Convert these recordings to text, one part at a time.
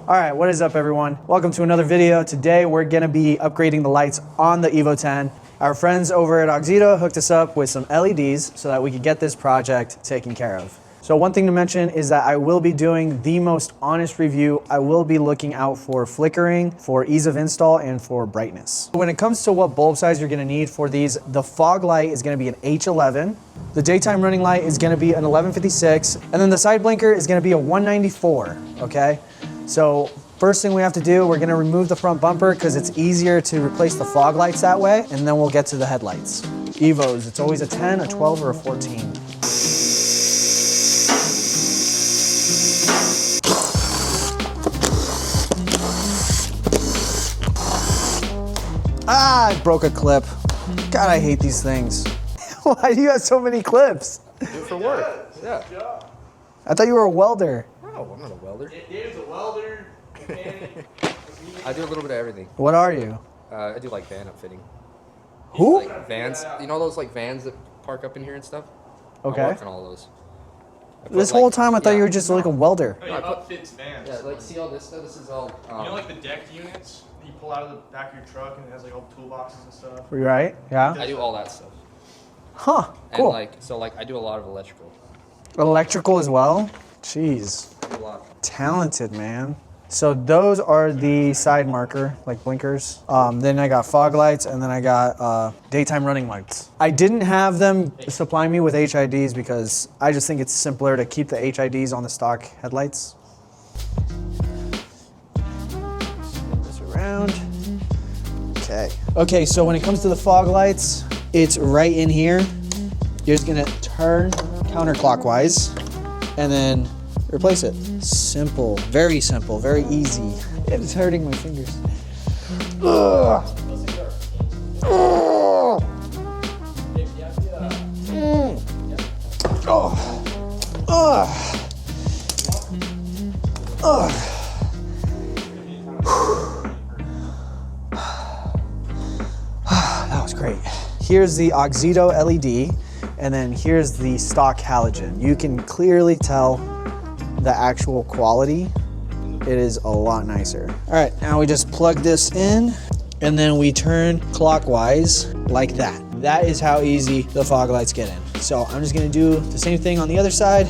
All right, what is up everyone? Welcome to another video. Today we're gonna be upgrading the lights on the Evo 10. Our friends over at Auxito hooked us up with some LEDs so that we could get this project taken care of. So one thing to mention is that I will be doing the most honest review. I will be looking out for flickering, for ease of install, and for brightness. When it comes to what bulb size you're gonna need for these, the fog light is gonna be an H11. The daytime running light is gonna be an 1156, and then the side blinker is gonna be a 194, okay? So first thing we have to do, we're gonna remove the front bumper because it's easier to replace the fog lights that way, and then we'll get to the headlights. Evos, it's always a 10, a 12, or a 14. Ah, I broke a clip. God, I hate these things. Why do you have so many clips? Do it for work. Yeah. I thought you were a welder. No, I'm not a welder. Dave's a welder, mechanic. I do a little bit of everything. What are you? I do like van upfitting. Who? Like vans. You know those like vans that park up in here and stuff? Okay. I work on all those. This whole time I thought you were just like a welder. Oh, yeah, upfits vans. Yeah, like see all this stuff? This is all. You know, like the decked units that you pull out of the back of your truck and it has like all toolboxes and stuff. Right? Yeah? I do all that stuff. Huh, cool. And like I do a lot of electrical. Electrical as well? Jeez. A lot. Talented, man. So those are the side marker, like blinkers. Then I got fog lights, and then I got daytime running lights. I didn't have them supply me with HIDs because I just think it's simpler to keep the HIDs on the stock headlights. Spin this around. Okay. Okay, so when it comes to the fog lights, it's right in here. You're just gonna turn counterclockwise and then replace it. Simple, very easy. It's hurting my fingers. Ugh. Ugh. Oh. Ugh. Ugh. That was great. Here's the Auxito LED, and then here's the stock halogen. You can clearly tell the actual quality. It is a lot nicer. All right, now we just plug this in, and then we turn clockwise like that. That is how easy the fog lights get in. So I'm just gonna do the same thing on the other side.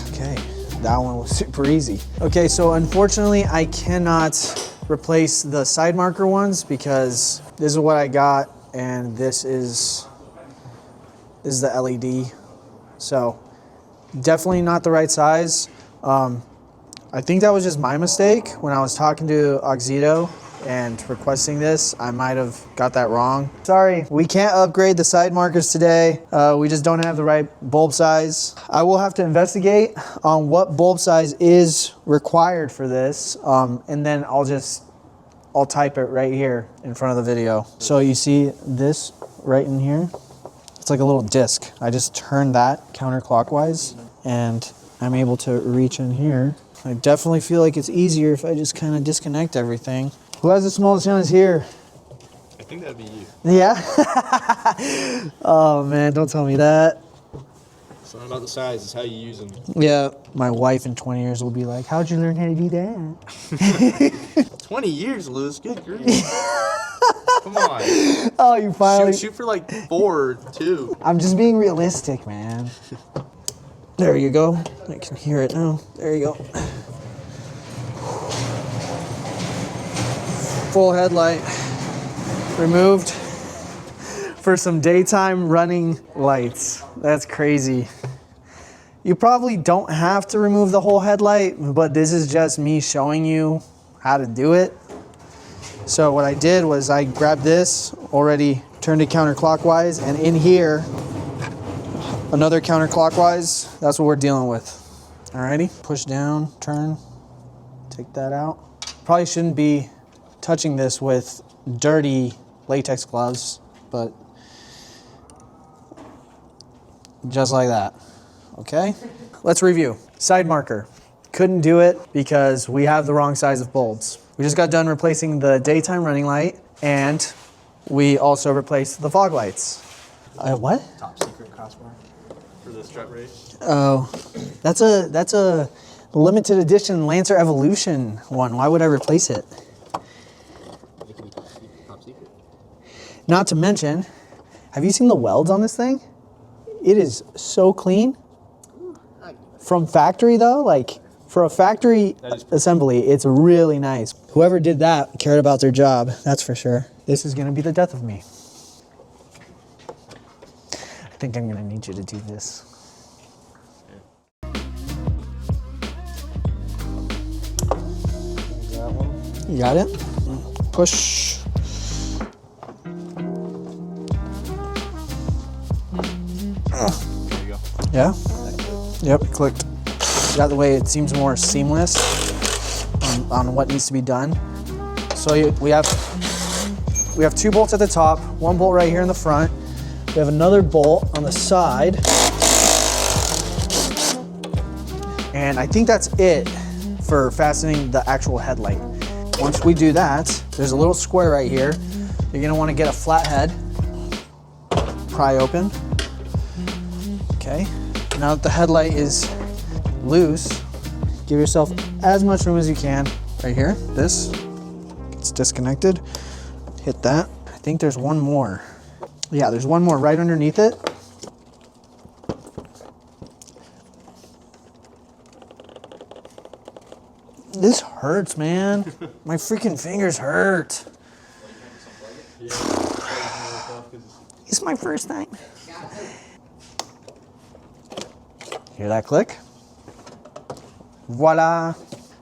Okay, that one was super easy. Okay, so unfortunately I cannot replace the side marker ones because this is what I got, and this is the LED. So definitely not the right size. I think that was just my mistake when I was talking to Auxito and requesting this. I might have got that wrong. Sorry, we can't upgrade the side markers today. We just don't have the right bulb size. I will have to investigate on what bulb size is required for this, and then I'll type it right here in front of the video. So you see this right in here? It's like a little disc. I just turn that counterclockwise and I'm able to reach in here. I definitely feel like it's easier if I just kind of disconnect everything. Who has the smallest hands here? I think that'd be you. Yeah? Oh man, don't tell me that. It's not about the size, it's how you use them. Yeah, my wife in 20 years will be like, how'd you learn how to do that? 20 years, Lewis, good grief. Come on. Oh, you finally... Shoot for like 4 or 2. I'm just being realistic, man. There you go. I can hear it now. There you go. Full headlight removed for some daytime running lights. That's crazy. You probably don't have to remove the whole headlight, but this is just me showing you how to do it. So what I did was I grabbed this, already turned it counterclockwise, and in here, another counterclockwise. That's what we're dealing with. Alrighty, push down, turn, take that out. Probably shouldn't be touching this with dirty latex gloves, but just like that, okay? Let's review. Side marker, couldn't do it because we have the wrong size of bulbs. We just got done replacing the daytime running light, and we also replaced the fog lights. What? Top secret crossbar for the strut race. Oh, that's a The limited edition Lancer Evolution one. Why would I replace it? It could be top secret. Not to mention, have you seen the welds on this thing? It is so clean. From factory though, like for a factory assembly, it's really nice. Whoever did that cared about their job, that's for sure. This is gonna be the death of me. I think I'm gonna need you to do this. You got it? Push. There you go. Yeah? Yep, it clicked. That way it seems more seamless on what needs to be done. So we have 2 bolts at the top, 1 bolt right here in the front. We have another bolt on the side. And I think that's it for fastening the actual headlight. Once we do that, there's a little square right here. You're gonna wanna get a flat head, pry open. Okay, now that the headlight is loose, give yourself as much room as you can. Right here, this, it's disconnected. Hit that. I think there's one more. Yeah, there's one more right underneath it. This hurts, man. My freaking fingers hurt. It's my first time. Hear that click? Voila.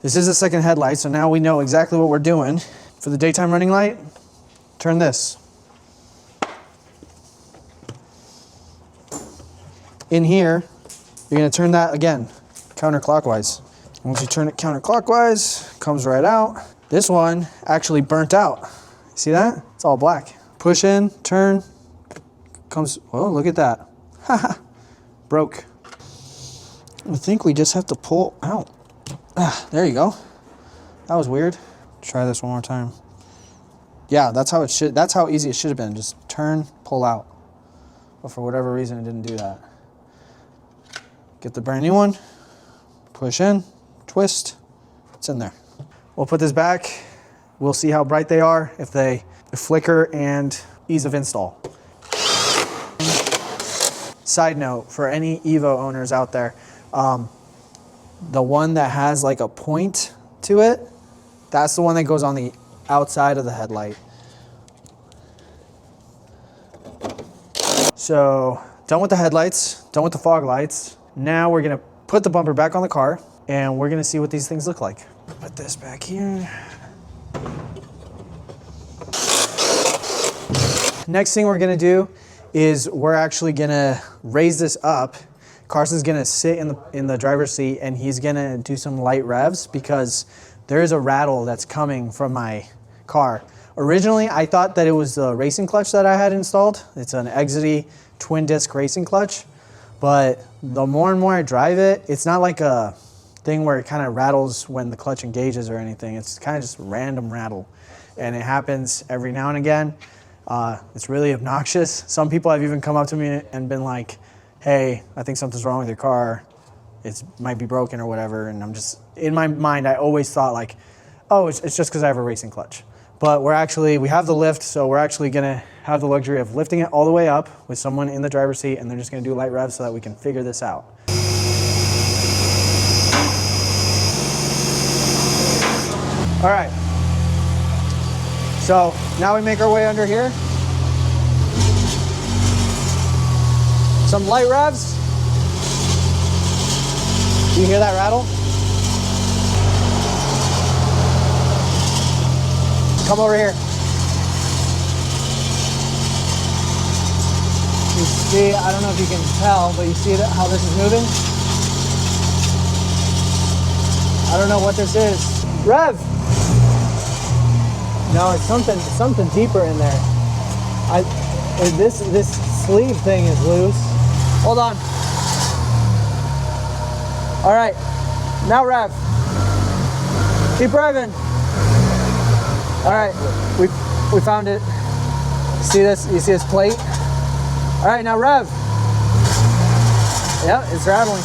This is the second headlight, so now we know exactly what we're doing. For the daytime running light, turn this. In here, you're gonna turn that again, counterclockwise. Once you turn it counterclockwise, comes right out. This one actually burnt out. See that? It's all black. Push in, turn, comes, oh, look at that. Haha, broke. I think we just have to pull out. Ah, there you go. That was weird. Try this one more time. Yeah, that's how easy it should have been. Just turn, pull out. But for whatever reason, it didn't do that. Get the brand new one, push in, twist, it's in there. We'll put this back. We'll see how bright they are, if they flicker, and ease of install. Side note, for any Evo owners out there, the one that has like a point to it, that's the one that goes on the outside of the headlight. So, done with the headlights, done with the fog lights. Now we're gonna put the bumper back on the car and we're gonna see what these things look like. Put this back here. Next thing we're gonna do is we're actually gonna raise this up. Carson's gonna sit in the driver's seat and he's gonna do some light revs because there is a rattle that's coming from my car. Originally, I thought that it was the racing clutch that I had installed. It's an Auxito twin disc racing clutch. But the more and more I drive it, it's not like a thing where it kind of rattles when the clutch engages or anything. It's kind of just random rattle. And it happens every now and again. It's really obnoxious. Some people have even come up to me and been like, hey, I think something's wrong with your car. It might be broken or whatever. And I'm just, in my mind, I always thought like, oh, it's just because I have a racing clutch. But we have the lift, so we're actually gonna have the luxury of lifting it all the way up with someone in the driver's seat, and they're just gonna do light revs so that we can figure this out. All right. So now we make our way under here. Some light revs. Do you hear that rattle? Come over here. You see, I don't know if you can tell, but you see how this is moving? I don't know what this is. Rev! No, it's something deeper in there. This sleeve thing is loose. Hold on. All right, now rev. Keep revving. All right, we found it. See this? You see this plate? All right, now rev. Yeah, it's rattling.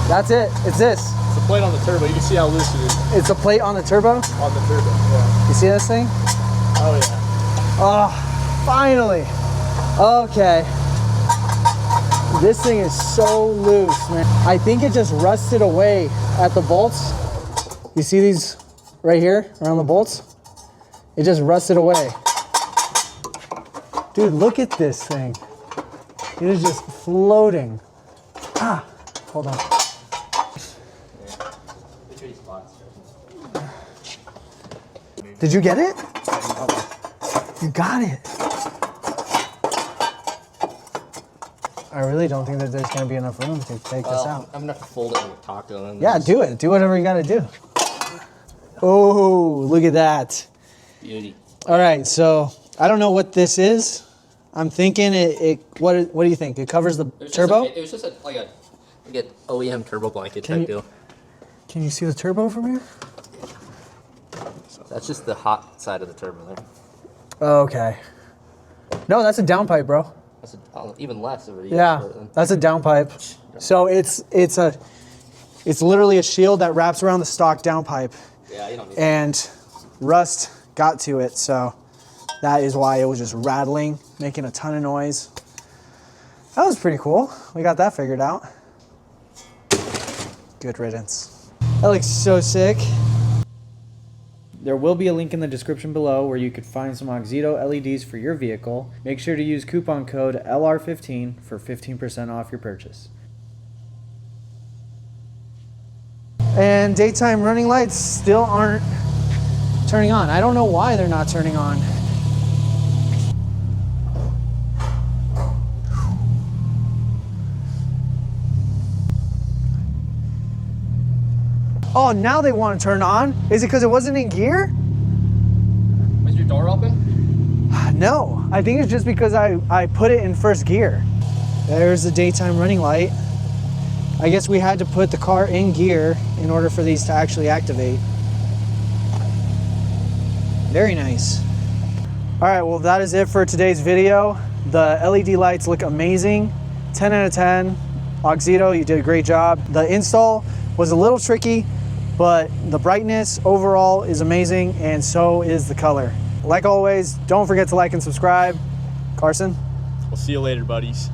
That's it. It's this. plate on the turbo. You can see how loose it is It's a plate on the turbo. on the turbo. Yeah. You see this thing? Oh yeah. Oh, finally. Okay. This thing is so loose, man. I think it just rusted away at the bolts. You see these right here around the bolts? It just rusted away. Dude, look at this thing. It is just floating. Ah, hold on. Did you get it? You got it. I really don't think that there's gonna be enough room to take this out. I'm gonna have to fold it and talk to them. Yeah, do it. Do whatever you gotta do. Oh, look at that. Beauty. All right, so I don't know what this is. I'm thinking what do you think? It covers the turbo? It was just like an OEM turbo blanket type deal. Can you see the turbo from here? That's just the hot side of the turbo there. Okay. No, that's a downpipe, bro. That's even less of a Yeah, that's a downpipe. So it's literally a shield that wraps around the stock downpipe. Yeah, you don't need And rust got to it, so that is why it was just rattling, making a ton of noise. That was pretty cool. We got that figured out. Good riddance. That looks so sick. There will be a link in the description below where you could find some Auxito LEDs for your vehicle. Make sure to use coupon code LR15 for 15% off your purchase. And daytime running lights still aren't turning on. I don't know why they're not turning on. Oh, now they want to turn on. Is it because it wasn't in gear? Was your door open? No, I think it's just because I put it in first gear. There's the daytime running light. I guess we had to put the car in gear in order for these to actually activate. Very nice. All right, well, that is it for today's video. The LED lights look amazing. 10 out of 10. Auxito, you did a great job. The install was a little tricky, but the brightness overall is amazing, and so is the color. Like always, don't forget to like and subscribe. Carson? We'll see you later, buddies.